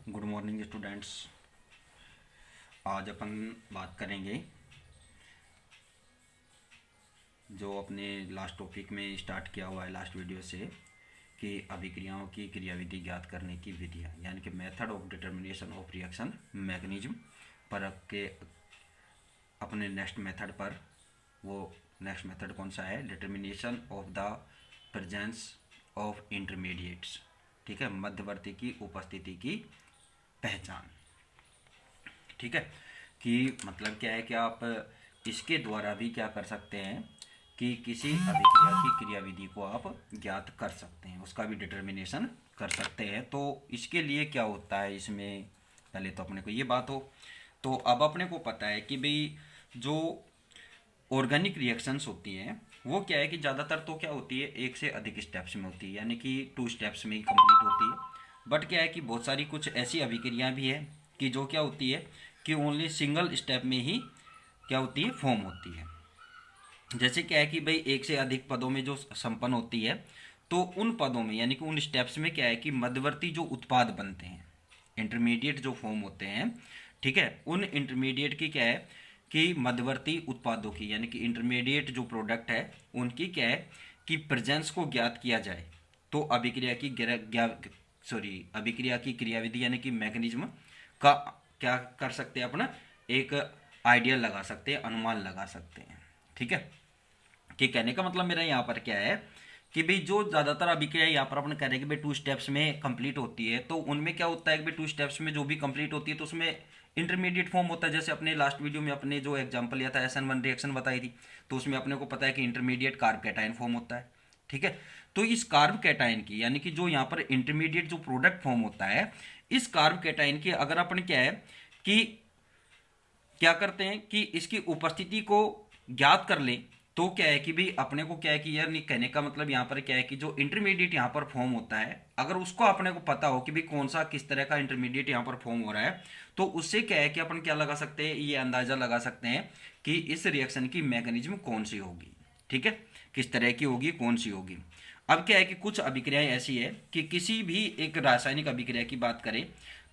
Good morning students. आज अपन बात करेंगे जो अपने लास्ट टॉपिक में स्टार्ट किया हुआ है लास्ट वीडियो से कि अभिक्रियाओं की क्रियाविधि ज्ञात करने की विधियाँ, यानी कि method of determination of reaction mechanism पर के अपने नेक्स्ट मेथड पर। वो नेक्स्ट मेथड कौन सा है? Determination of the presence of intermediates. ठीक है, मध्यवर्ती की उपस्थिति की पहचान। ठीक है, कि मतलब क्या है कि आप इसके द्वारा भी क्या कर सकते हैं कि किसी अभिक्रिया की क्रियाविधि को आप ज्ञात कर सकते हैं, उसका भी डिटर्मिनेशन कर सकते हैं। तो इसके लिए क्या होता है, इसमें पहले तो अपने को ये बात हो, तो अब अपने को पता है कि भाई जो ऑर्गेनिक रिएक्शंस होती हैं वो क्या है कि ज़्यादातर तो क्या होती है, एक से अधिक स्टेप्स में होती है, यानी कि 2 स्टेप्स में ही कंप्लीट होती है। बट क्या है कि बहुत सारी कुछ ऐसी अभिक्रियाएं भी है कि जो क्या होती है कि ओनली सिंगल स्टेप में ही क्या होती है, फॉर्म होती है। जैसे क्या है कि भाई एक से अधिक पदों में जो संपन्न होती है, तो उन पदों में यानी कि उन स्टेप्स में क्या है कि मध्यवर्ती जो उत्पाद बनते हैं, इंटरमीडिएट जो फॉर्म होते हैं, ठीक है, उन इंटरमीडिएट की क्या है कि मध्यवर्ती उत्पादों की यानी कि इंटरमीडिएट जो प्रोडक्ट है उनकी क्या है कि प्रेजेंस को ज्ञात किया जाए, तो अभिक्रिया की क्रियाविधि यानी कि मैकेनिज्म का क्या कर सकते हैं, अपना एक आइडिया लगा सकते हैं, अनुमान लगा सकते हैं। ठीक है, कि कहने का मतलब मेरा यहाँ पर क्या है कि भाई जो ज़्यादातर अभिक्रिया यहाँ पर अपन कह रहे हैं कि भाई 2 स्टेप्स में कंप्लीट होती है, तो उनमें क्या होता है कि भाई 2 स्टेप्स में जो भी कंप्लीट होती है तो उसमें इंटरमीडिएट फॉर्म होता है। जैसे अपने लास्ट वीडियो में अपने जो एग्जांपल लिया था SN1 रिएक्शन बताई थी, तो उसमें अपने को पता है कि इंटरमीडिएट कार्ब कैटायन फॉर्म होता है। ठीक है, तो इस कार्ब कैटायन की यानी कि जो यहाँ पर इंटरमीडिएट जो प्रोडक्ट फॉर्म होता है, इस कार्ब कैटायन की अगर अपन क्या है कि क्या करते हैं कि इसकी उपस्थिति को ज्ञात कर लें, तो क्या है कि भाई अपने को क्या है कि यार नहीं, कहने का मतलब यहाँ पर क्या है कि जो इंटरमीडिएट यहाँ पर फॉर्म होता है, अगर उसको अपने को पता हो कि भाई कौन सा किस तरह का इंटरमीडिएट यहाँ पर फॉर्म हो रहा है, तो उससे क्या है कि अपन क्या लगा सकते हैं, ये अंदाजा लगा सकते हैं कि इस रिएक्शन की मैकेनिज्म कौन सी होगी। ठीक है, किस तरह की होगी, कौन सी होगी। अब क्या है कि कुछ अभिक्रियाएं ऐसी है कि किसी भी एक रासायनिक अभिक्रिया की बात करें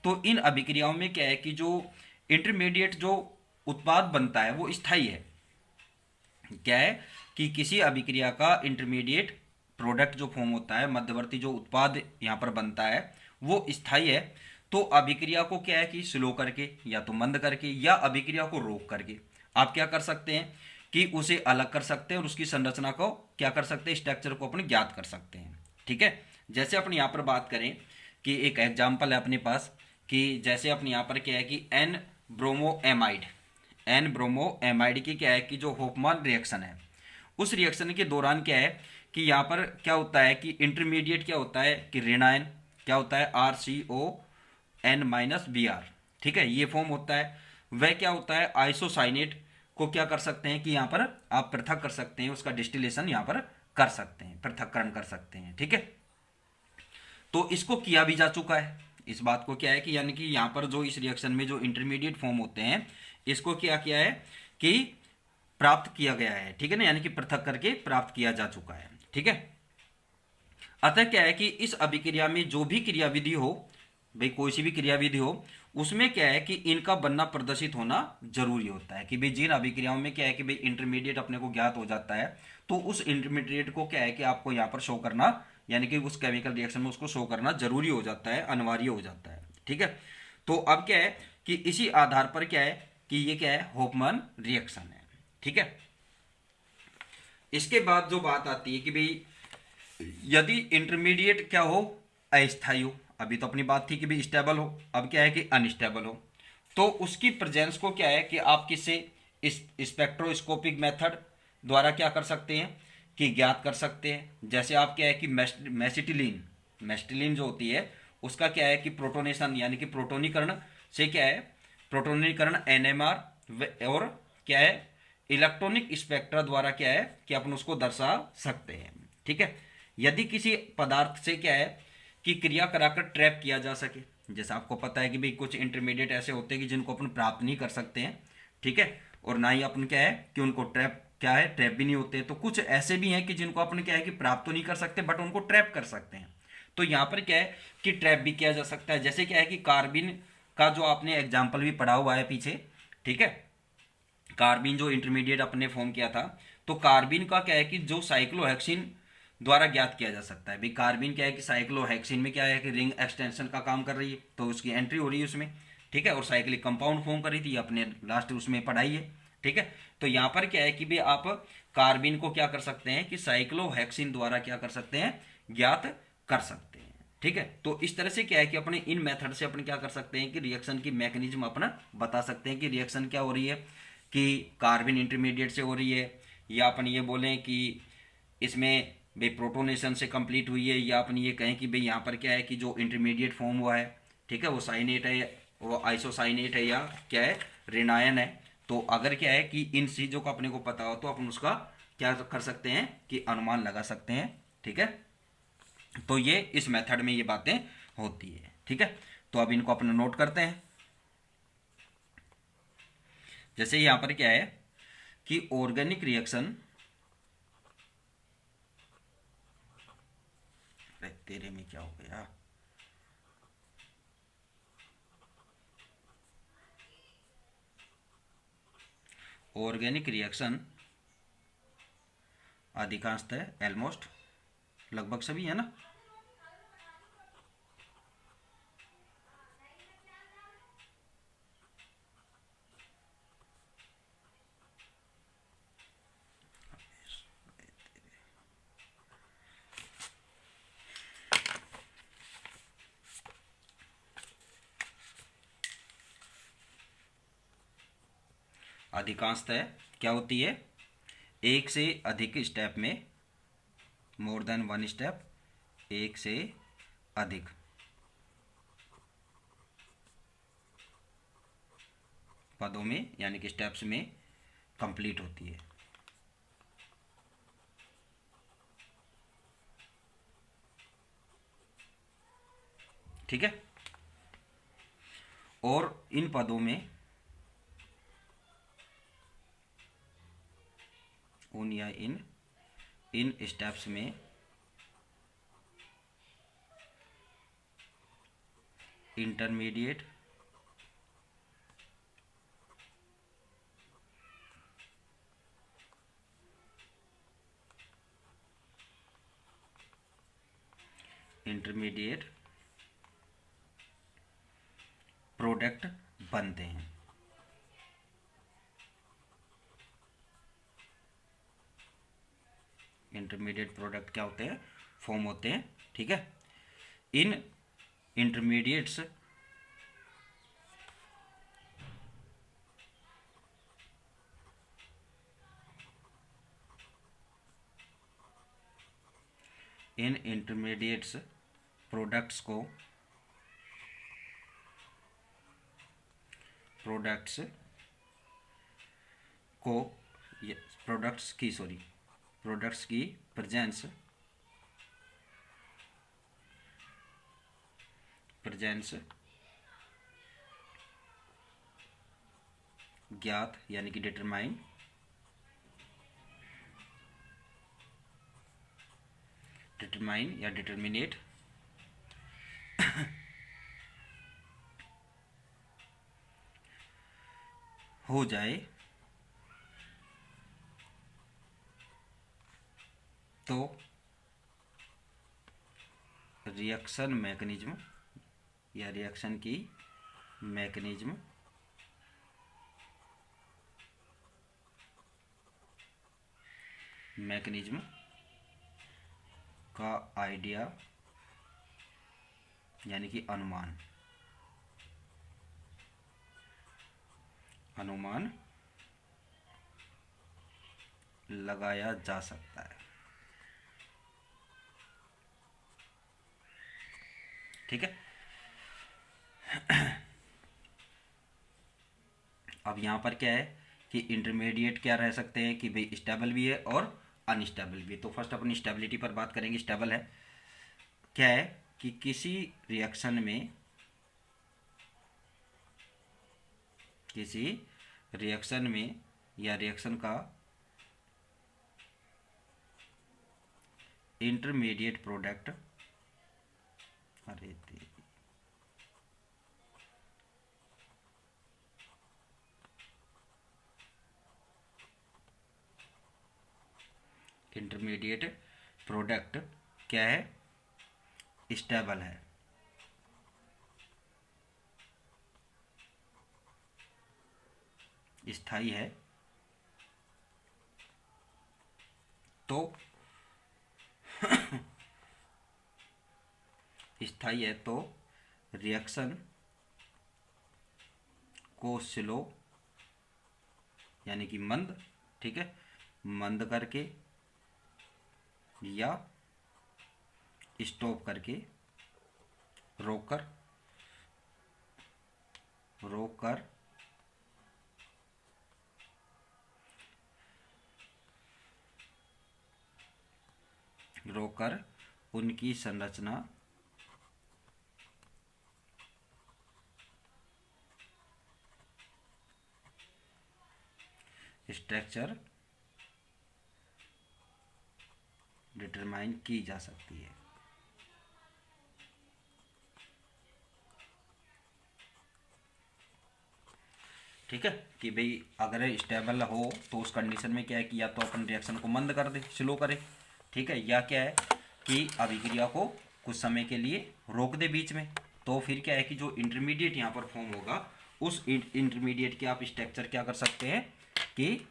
तो इन अभिक्रियाओं में क्या है कि जो इंटरमीडिएट जो उत्पाद बनता है वो स्थायी है। क्या है कि किसी अभिक्रिया का इंटरमीडिएट प्रोडक्ट जो फॉर्म होता है, मध्यवर्ती जो उत्पाद यहाँ पर बनता है वो स्थायी है। तो अभिक्रिया को क्या है कि स्लो करके या तो मंद करके या अभिक्रिया को रोक करके आप क्या कर सकते हैं कि उसे अलग कर सकते हैं और उसकी संरचना को क्या कर सकते हैं, स्ट्रक्चर को अपने ज्ञात कर सकते हैं। ठीक है, जैसे अपन यहाँ पर बात करें कि एक एग्जाम्पल है अपने पास कि जैसे अपने यहाँ पर क्या है कि एन ब्रोमो एमाइड की क्या है कि जो होफमान रिएक्शन है, उस रिएक्शन के दौरान क्या है कि यहाँ पर क्या होता है कि इंटरमीडिएट क्या होता है कि ऋणायन क्या होता है, RCON-Br। ठीक है, ये फॉर्म होता है। वह क्या होता है, आइसोसाइनेट को क्या कर सकते हैं कि यहाँ पर आप पृथक कर सकते हैं, उसका डिस्टिलेशन यहाँ पर कर सकते हैं, पृथक्करण कर सकते हैं। ठीक है, तो इसको किया भी जा चुका है। इस बात को क्या है कि यानी कि यहाँ पर जो इस रिएक्शन में जो इंटरमीडिएट फॉर्म होते हैं, इसको क्या किया है कि प्राप्त किया गया है। ठीक है ना, यानी कि पृथक करके प्राप्त किया जा चुका है। ठीक है, अतः क्या है कि इस अभिक्रिया में जो भी क्रियाविधि हो, भाई कोई सी भी क्रियाविधि हो, उसमें क्या है कि इनका बनना प्रदर्शित होना जरूरी होता है। कि भाई जिन अभिक्रियाओं में क्या है कि भाई इंटरमीडिएट अपने को ज्ञात हो जाता है, तो उस इंटरमीडिएट को क्या है कि आपको यहाँ पर शो करना, यानी कि उस केमिकल रिएक्शन में उसको शो करना जरूरी हो जाता है, अनिवार्य हो जाता है। ठीक है, तो अब क्या है कि इसी आधार पर क्या है कि ये क्या है, होफमान रिएक्शन है। ठीक है, इसके बाद जो बात आती है कि भाई यदि इंटरमीडिएट क्या हो, अस्थायी हो। अभी तो अपनी बात थी कि भाई स्टेबल हो, अब क्या है कि अनस्टेबल हो, तो उसकी प्रेजेंस को क्या है कि आप किससे, इस स्पेक्ट्रोस्कोपिक मेथड द्वारा क्या कर सकते हैं कि ज्ञात कर सकते हैं। जैसे आप क्या है कि मेस्टिलीन जो होती है उसका क्या है कि प्रोटोनेशन यानी कि प्रोटोनीकरण से क्या है, प्रोटोनीकरण NMR और क्या है इलेक्ट्रॉनिक स्पेक्ट्रा द्वारा क्या है कि अपन उसको दर्शा सकते हैं। ठीक है, यदि किसी पदार्थ से क्या है कि क्रिया कराकर ट्रैप किया जा सके, जैसे आपको पता है कि भाई कुछ इंटरमीडिएट ऐसे होते हैं कि जिनको अपन प्राप्त नहीं कर सकते हैं। ठीक है, और ना ही अपन क्या है कि उनको ट्रैप क्या है, ट्रैप भी नहीं होते। तो कुछ ऐसे भी हैं कि जिनको अपन क्या है कि प्राप्त तो नहीं कर सकते बट उनको ट्रैप कर सकते हैं। तो यहाँ पर क्या है कि ट्रैप भी किया जा सकता है। जैसे क्या है कि कार्बिन का जो आपने एग्जाम्पल भी पढ़ा हुआ है पीछे, ठीक है, कार्बिन जो इंटरमीडिएट अपने फॉर्म किया था, तो कार्बिन का क्या है कि जो साइक्लोहेक्सिन द्वारा ज्ञात किया जा सकता है। भाई कार्बिन क्या है कि साइक्लोहेक्सिन में क्या है कि रिंग एक्सटेंशन का काम कर रही है, तो उसकी एंट्री हो रही है उसमें, ठीक है, और साइक्लिक कंपाउंड फॉर्म कर रही थी, अपने लास्ट उसमें पढ़ाई है, ठीक है। तो यहाँ पर क्या है कि भाई आप कार्बिन को क्या कर सकते हैं कि साइक्लोहेक्सिन द्वारा क्या कर सकते हैं, ज्ञात कर सकते हैं, ठीक है। तो इस तरह से क्या है कि अपने इन मेथड से अपन क्या कर सकते हैं कि रिएक्शन की मैकेनिज्म अपना बता सकते हैं कि रिएक्शन क्या हो रही है, कि कार्बन इंटरमीडिएट से हो रही है, या अपन ये बोलें कि इसमें भाई प्रोटोनेशन से कंप्लीट हुई है, या अपन ये कहें कि भाई यहाँ पर क्या है कि जो इंटरमीडिएट फॉर्म हुआ है, ठीक है, वो साइनेट है, वो आइसोसाइनेट है, या क्या है, रेनायन है। तो अगर क्या है कि इन चीज़ों का अपने को पता हो तो अपन उसका क्या कर सकते हैं कि अनुमान लगा सकते हैं, ठीक है। तो ये इस मेथड में ये बातें होती है, ठीक है। तो अब इनको अपना नोट करते हैं। जैसे यहाँ पर क्या है कि ऑर्गेनिक रिएक्शन, तेरे में क्या हो गया, ऑर्गेनिक रिएक्शन अधिकांशतः ऑलमोस्ट लगभग सभी है ना, अधिकांशतः क्या होती है, एक से अधिक स्टेप में, मोर देन वन स्टेप, एक से अधिक पदों में यानी कि स्टेप्स में कंप्लीट होती है, ठीक है। और इन पदों में उन या इन स्टेप्स में इंटरमीडिएट इंटरमीडिएट प्रोडक्ट बनते हैं। इंटरमीडिएट प्रोडक्ट क्या होते हैं, फॉर्म होते हैं, ठीक है। इन इंटरमीडिएट्स इन इंटरमीडिएट्स प्रोडक्ट्स को प्रोडक्ट्स को प्रोडक्ट्स की प्रेजेंस ज्ञात यानी कि डिटरमाइन या डिटरमिनेट हो जाए तो रिएक्शन मैकेनिज्म या रिएक्शन की मैकेनिज्म का आइडिया यानी कि अनुमान लगाया जा सकता है, ठीक है। अब यहाँ पर क्या है कि इंटरमीडिएट क्या रह सकते हैं कि भाई स्टेबल भी है और अनस्टेबल भी है। तो फर्स्ट अपन स्टेबिलिटी पर बात करेंगे। स्टेबल है क्या है कि किसी रिएक्शन में या रिएक्शन का इंटरमीडिएट प्रोडक्ट अरे तेरी, इंटरमीडिएट प्रोडक्ट क्या है, स्टेबल है, स्थाई है, तो स्थाई है तो रिएक्शन को स्लो यानी कि मंद, ठीक है, मंद करके या स्टॉप करके, रोककर रोककर रोककर उनकी संरचना स्ट्रक्चर डिटरमाइन की जा सकती है। ठीक है, कि भाई अगर स्टेबल हो तो उस कंडीशन में क्या है कि या तो अपन रिएक्शन को मंद कर दे, स्लो करे, ठीक है, या क्या है कि अभिक्रिया को कुछ समय के लिए रोक दे बीच में। तो फिर क्या है कि जो इंटरमीडिएट यहाँ पर फॉर्म होगा उस इंटरमीडिएट के आप स्ट्रक्चर क्या कर सकते हैं कि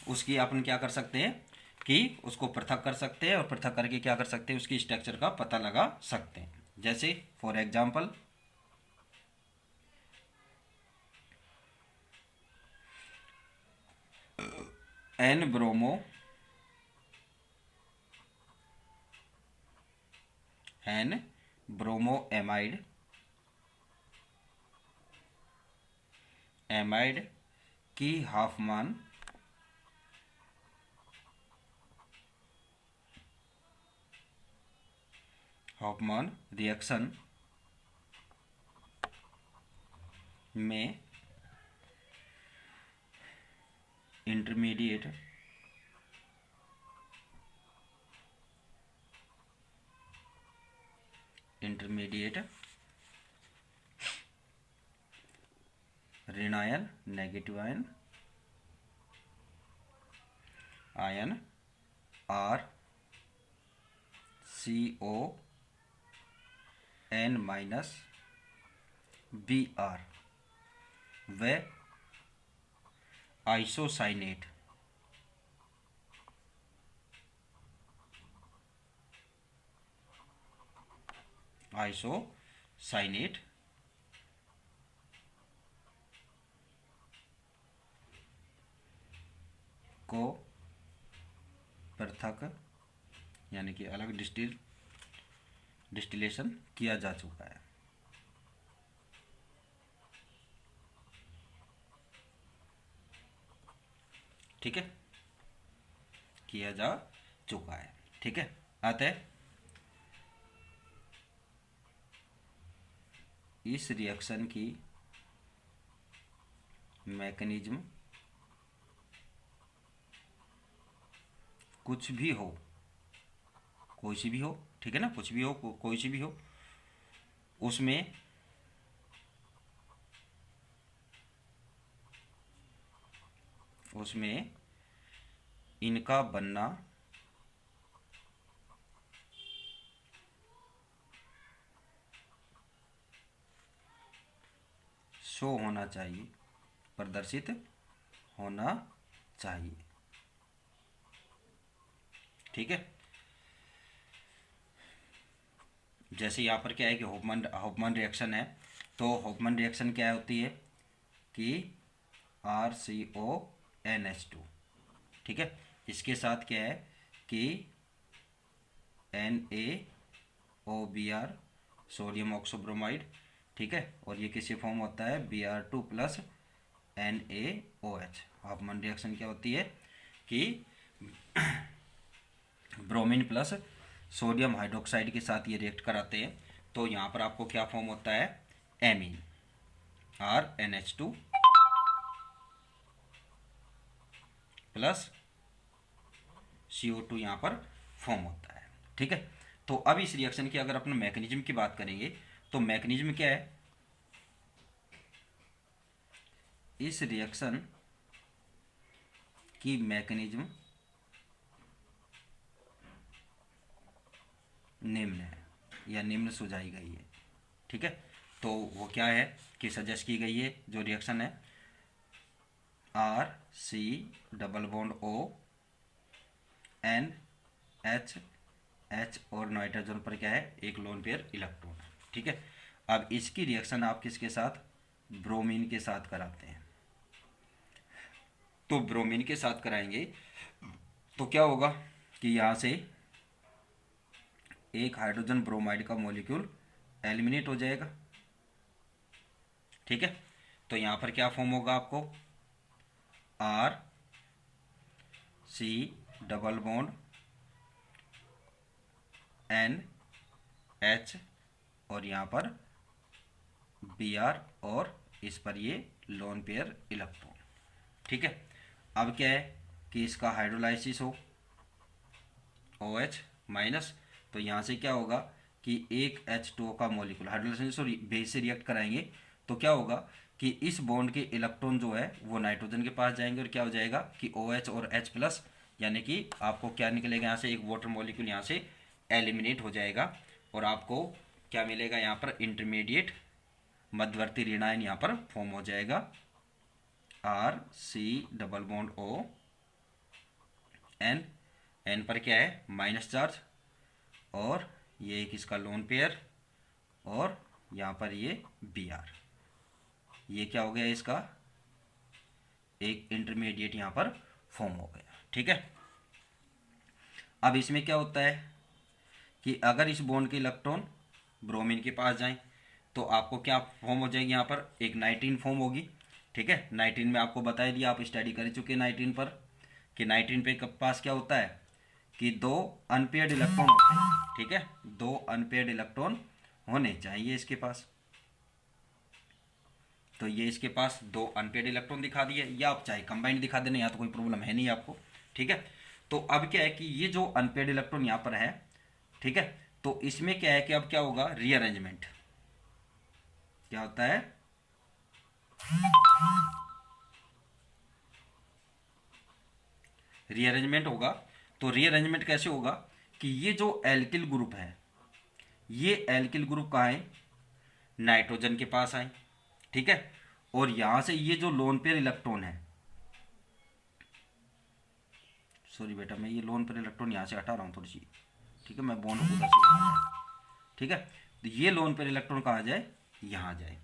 उसकी अपन क्या कर सकते हैं कि उसको पृथक कर सकते हैं, और पृथक करके क्या कर सकते हैं उसकी स्ट्रक्चर का पता लगा सकते हैं। जैसे for example N bromo amide की हाफमान रिएक्शन में इंटरमीडिएट ऋण ion, negative ion R CON minus BR व आइसोसाइनेट को पृथक यानी कि अलग डिस्टिलेशन किया जा चुका है। ठीक है, किया जा चुका है। ठीक है, अतः इस रिएक्शन की मैकेनिज्म कुछ भी हो, कोई सी भी हो, ठीक है ना, कुछ भी हो, कोई सी भी हो, उसमें इनका बनना शो होना चाहिए, प्रदर्शित होना चाहिए। ठीक है, जैसे यहाँ पर क्या है कि हॉफमैन रिएक्शन है, तो हॉफमैन रिएक्शन क्या होती है कि RCONH2, ठीक है, इसके साथ क्या है कि NaOBr सोडियम ऑक्सोब्रोमाइड, ठीक है, और ये किससे फॉर्म होता है Br2 plus NaOH। Hoffmann reaction क्या होती है कि ब्रोमीन प्लस सोडियम हाइड्रोक्साइड के साथ ये रिएक्ट कराते हैं, तो यहाँ पर आपको क्या फॉर्म होता है एमीन RNH2 प्लस CO2 यहाँ पर फॉर्म होता है। ठीक है, तो अब इस रिएक्शन की अगर अपन मैकेनिज्म की बात करेंगे तो मैकेनिज्म क्या है, इस रिएक्शन की मैकेनिज्म निम्न है या निम्न सुझाई गई है। ठीक है, तो वो क्या है कि सजेस्ट की गई है जो रिएक्शन है R C double bond O N H H और नाइट्रोजन पर क्या है एक लोन पेयर इलेक्ट्रॉन है। ठीक है, अब इसकी रिएक्शन आप किसके साथ, ब्रोमीन के साथ कराते हैं। तो ब्रोमीन के साथ कराएंगे तो क्या होगा कि यहाँ से एक हाइड्रोजन ब्रोमाइड का मॉलिक्यूल एलिमिनेट हो जाएगा। ठीक है, तो यहाँ पर क्या फॉर्म होगा आपको, R C double bond N H और यहाँ पर बी आर और इस पर ये लोन पेयर इलेक्ट्रॉन। ठीक है, अब क्या है कि इसका हाइड्रोलाइसिस हो OH माइनस, तो यहाँ से क्या होगा कि एक H2O का मॉलिक्यूल हाइड्रोलाइसिस और बेस से रिएक्ट कराएंगे तो क्या होगा कि इस बॉन्ड के इलेक्ट्रॉन जो है वो नाइट्रोजन के पास जाएंगे और क्या हो जाएगा कि OH और H प्लस, यानी कि आपको क्या निकलेगा यहाँ से एक वाटर मॉलिक्यूल यहाँ से एलिमिनेट हो जाएगा और आपको क्या मिलेगा यहाँ पर इंटरमीडिएट मध्यवर्ती ऋण आयन यहाँ पर फॉर्म हो जाएगा R C double bond O N, N पर क्या है माइनस चार्ज और ये एक इसका लोन पेयर और यहाँ पर ये बी आर, ये क्या हो गया इसका एक इंटरमीडिएट यहाँ पर फॉर्म हो गया। ठीक है, अब इसमें क्या होता है कि अगर इस बॉन्ड के इलेक्ट्रॉन ब्रोमीन के पास जाएं तो आपको क्या फॉर्म हो जाएगी यहाँ पर एक नाइट्रीन फॉर्म होगी। ठीक है, नाइट्रीन में आपको बता दिया, आप स्टडी कर चुके हैं नाइट्रीन पर कि नाइट्रीन पे पास क्या होता है कि दो अनपेयर्ड इलेक्ट्रॉन होते हैं। ठीक है, दो अनपेयर्ड इलेक्ट्रॉन होने चाहिए इसके पास, तो ये इसके पास दो अनपेयर्ड इलेक्ट्रॉन दिखा दिए, या आप चाहे कंबाइंड दिखा देना, यहाँ तो कोई प्रॉब्लम है नहीं आपको। ठीक है, तो अब क्या है कि ये जो अनपेयर्ड इलेक्ट्रॉन यहाँ पर है, ठीक है, तो इसमें क्या है कि अब क्या होगा रीअरेंजमेंट, क्या होता है रीअरेंजमेंट होगा। तो रीअरेंजमेंट कैसे होगा कि ये जो एल्किल ग्रुप है, ये एल्किल ग्रुप कहाँ है, नाइट्रोजन के पास आए। ठीक है, और यहां से ये जो लोन पेयर इलेक्ट्रॉन है, सॉरी बेटा मैं ये लोन पेयर इलेक्ट्रॉन यहां से हटा रहा हूं थोड़ी सी। ठीक है, मैं बॉन्ड उधर से, ठीक है, तो ये लोन पेयर इलेक्ट्रॉन कहाँ जाए, यहां जाए।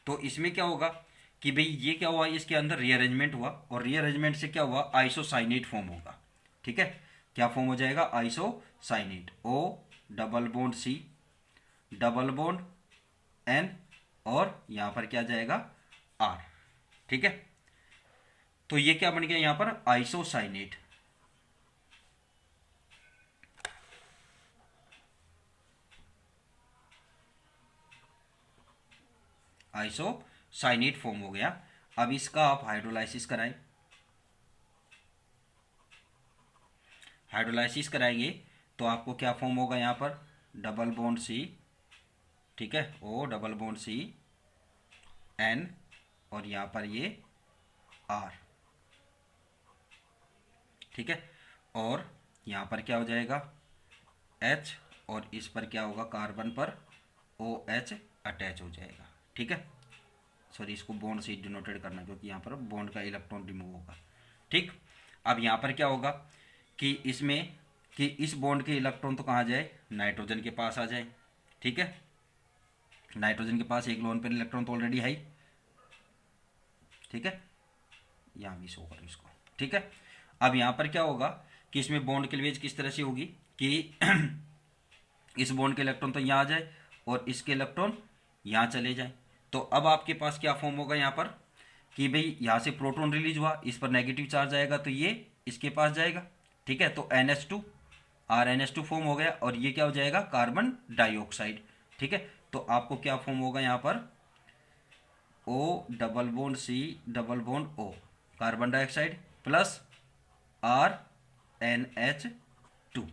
तो इसमें क्या होगा कि भाई ये क्या हुआ, इसके अंदर रीअरेंजमेंट हुआ और रीअरेंजमेंट से क्या हुआ आइसोसाइनेट फॉर्म होगा। ठीक है, क्या फॉर्म हो जाएगा isocyanate, O double bond C double bond N और यहां पर क्या जाएगा R। ठीक है, तो ये क्या बन गया यहां पर आइसोसाइनेट। आइसोसाइनेट फॉर्म हो गया। अब इसका आप हाइड्रोलाइसिस कराएं, हाइड्रोलाइसिस कराएंगे तो आपको क्या फॉर्म होगा यहाँ पर डबल बॉन्ड C, ठीक है, O double bond C N और यहाँ पर ये R। ठीक है, और यहाँ पर क्या हो जाएगा H और इस पर क्या होगा कार्बन पर OH अटैच हो जाएगा। ठीक है, सॉरी इसको बॉन्ड से डिनोटेड करना क्योंकि यहाँ पर बॉन्ड का इलेक्ट्रॉन रिमूव होगा। ठीक, अब यहाँ पर क्या होगा कि इसमें कि इस बॉन्ड के इलेक्ट्रॉन तो कहाँ जाए नाइट्रोजन के पास आ जाए। ठीक है, नाइट्रोजन के पास एक लोन पेयर इलेक्ट्रॉन तो ऑलरेडी है ही। ठीक है, यहाँ भी शो करो इसको। ठीक है, अब यहाँ पर क्या होगा कि इसमें बॉन्ड क्लीवेज किस तरह से होगी कि इस बॉन्ड के इलेक्ट्रॉन तो यहाँ आ जाए और इसके इलेक्ट्रॉन यहाँ चले जाए। तो अब आपके पास क्या फॉर्म होगा यहाँ पर कि भाई यहाँ से प्रोटॉन रिलीज हुआ, इस पर नेगेटिव चार्ज आएगा तो ये इसके पास जाएगा। ठीक है, तो NH2 RNH2 फॉर्म हो गया और ये क्या हो जाएगा कार्बन डाइऑक्साइड। ठीक है, तो आपको क्या फॉर्म होगा यहाँ पर O double bond C double bond O carbon dioxide plus RNH2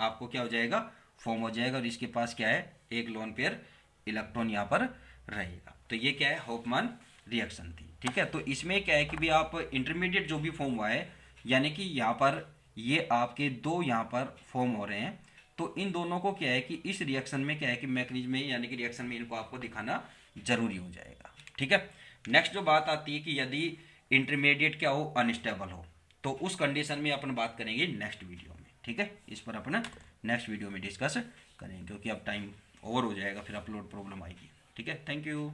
आपको क्या हो जाएगा, फॉर्म हो जाएगा, और इसके पास क्या है, एक लोन पेयर इलेक्ट्रॉन यहाँ पर रहेगा। तो ये क्या है, हॉफमैन रिएक्शन थी। ठीक है, तो इसमें क्या है कि भी आप इंटरमीडिएट जो भी फॉर्म हुआ है, यानी कि यहाँ पर ये आपके दो यहाँ पर फॉर्म हो रहे हैं, तो इन दोनों को क्या है कि इस रिएक्शन में क्या है कि मैकेनिज्म में यानी कि रिएक्शन में इनको आपको दिखाना जरूरी हो जाएगा। ठीक है, नेक्स्ट जो बात आती है कि यदि इंटरमीडिएट क्या हो, अनस्टेबल हो, तो उस कंडीशन में अपन बात करेंगे नेक्स्ट वीडियो में। ठीक है, इस पर अपन नेक्स्ट वीडियो में डिस्कस करेंगे, क्योंकि अब टाइम ओवर हो जाएगा, फिर अपलोड प्रॉब्लम आएगी। ठीक है, थैंक यू।